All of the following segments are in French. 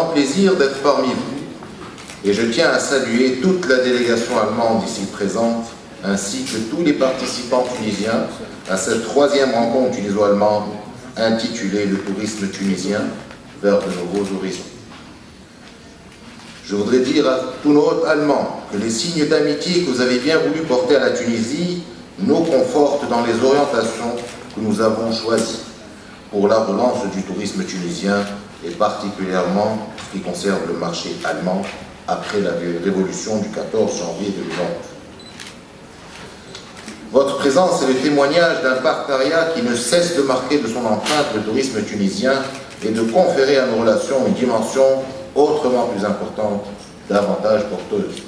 grand plaisir d'être parmi vous et je tiens à saluer toute la délégation allemande ici présente ainsi que tous les participants tunisiens à cette troisième rencontre tuniso-allemande intitulée « Le tourisme tunisien vers de nouveaux horizons ». Je voudrais dire à tous nos hôtes allemands que les signes d'amitié que vous avez bien voulu porter à la Tunisie nous confortent dans les orientations que nous avons choisies pour la relance du tourisme tunisien et particulièrement ce qui concerne le marché allemand après la révolution du 14 janvier 2011. Votre présence est le témoignage d'un partenariat qui ne cesse de marquer de son empreinte le tourisme tunisien et de conférer à nos relations une dimension autrement plus importante, davantage porteuse.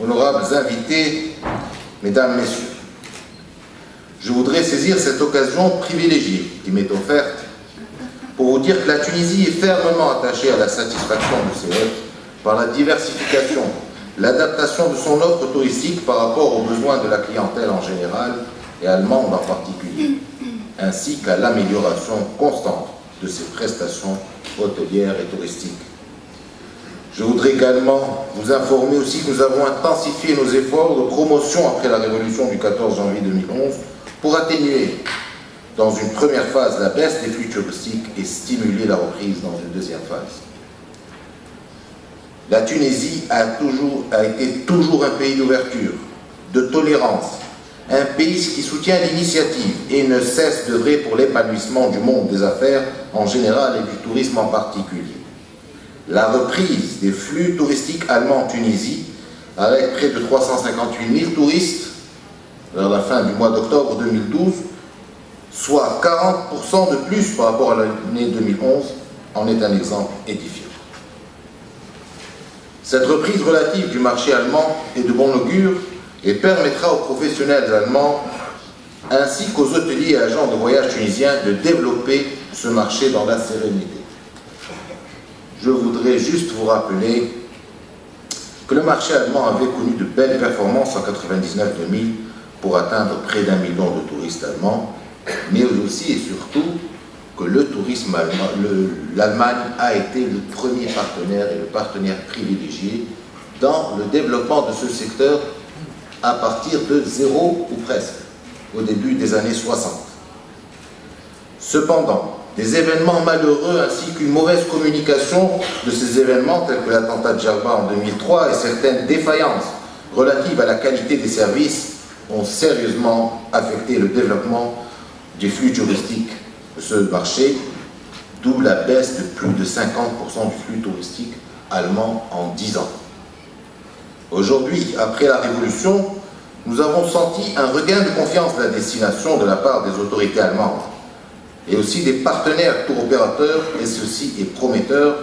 Honorables invités, Mesdames, Messieurs, je voudrais saisir cette occasion privilégiée qui m'est offerte pour vous dire que la Tunisie est fermement attachée à la satisfaction de ses hôtes par la diversification, l'adaptation de son offre touristique par rapport aux besoins de la clientèle en général et allemande en particulier, ainsi qu'à l'amélioration constante de ses prestations hôtelières et touristiques. Je voudrais également vous informer aussi que nous avons intensifié nos efforts de promotion après la révolution du 14 janvier 2011 pour atténuer dans une première phase la baisse des flux touristiques et stimuler la reprise dans une deuxième phase. La Tunisie a été toujours un pays d'ouverture, de tolérance, un pays qui soutient l'initiative et ne cesse d'œuvrer pour l'épanouissement du monde des affaires en général et du tourisme en particulier. La reprise des flux touristiques allemands en Tunisie, avec près de 358 000 touristes vers la fin du mois d'octobre 2012, soit 40% de plus par rapport à l'année 2011, en est un exemple édifiant. Cette reprise relative du marché allemand est de bon augure et permettra aux professionnels allemands ainsi qu'aux hôteliers et agents de voyage tunisiens de développer ce marché dans la sérénité. Je voudrais juste vous rappeler que le marché allemand avait connu de belles performances en 99-2000 pour atteindre près d'1 million de touristes allemands, mais aussi et surtout que le tourisme allemand, l'Allemagne a été le premier partenaire et le partenaire privilégié dans le développement de ce secteur à partir de zéro ou presque, au début des années 60. Cependant, des événements malheureux ainsi qu'une mauvaise communication de ces événements tels que l'attentat de Djerba en 2003 et certaines défaillances relatives à la qualité des services ont sérieusement affecté le développement des flux touristiques de ce marché, d'où la baisse de plus de 50% du flux touristique allemand en 10 ans. Aujourd'hui, après la Révolution, nous avons senti un regain de confiance de la destination de la part des autorités allemandes et aussi des partenaires tour opérateurs, et ceci est prometteur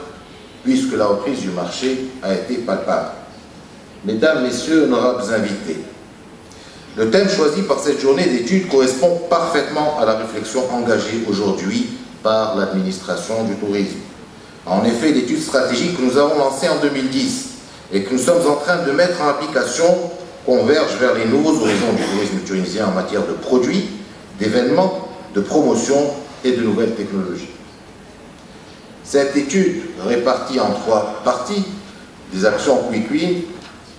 puisque la reprise du marché a été palpable. Mesdames, Messieurs, honorables invités, le thème choisi par cette journée d'études correspond parfaitement à la réflexion engagée aujourd'hui par l'administration du tourisme. En effet, l'étude stratégique que nous avons lancée en 2010 et que nous sommes en train de mettre en application converge vers les nouveaux horizons du tourisme tunisien en matière de produits, d'événements, de promotion et de nouvelles technologies. Cette étude, répartie en 3 parties, des actions quick win,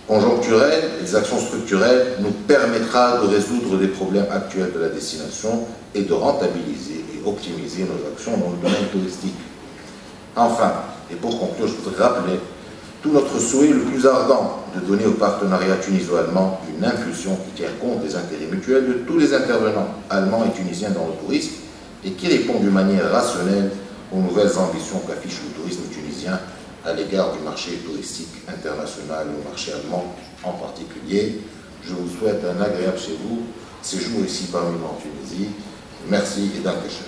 conjoncturelles et des actions structurelles, nous permettra de résoudre les problèmes actuels de la destination et de rentabiliser et optimiser nos actions dans le domaine touristique. Enfin, et pour conclure, je voudrais rappeler tout notre souhait le plus ardent de donner au partenariat tuniso-allemand une impulsion qui tient compte des intérêts mutuels de tous les intervenants allemands et tunisiens dans le tourisme et qui répond d'une manière rationnelle aux nouvelles ambitions qu'affiche le tourisme tunisien à l'égard du marché touristique international et au marché allemand en particulier. Je vous souhaite un agréable séjour ici parmi nous en Tunisie. Merci et dankeschön.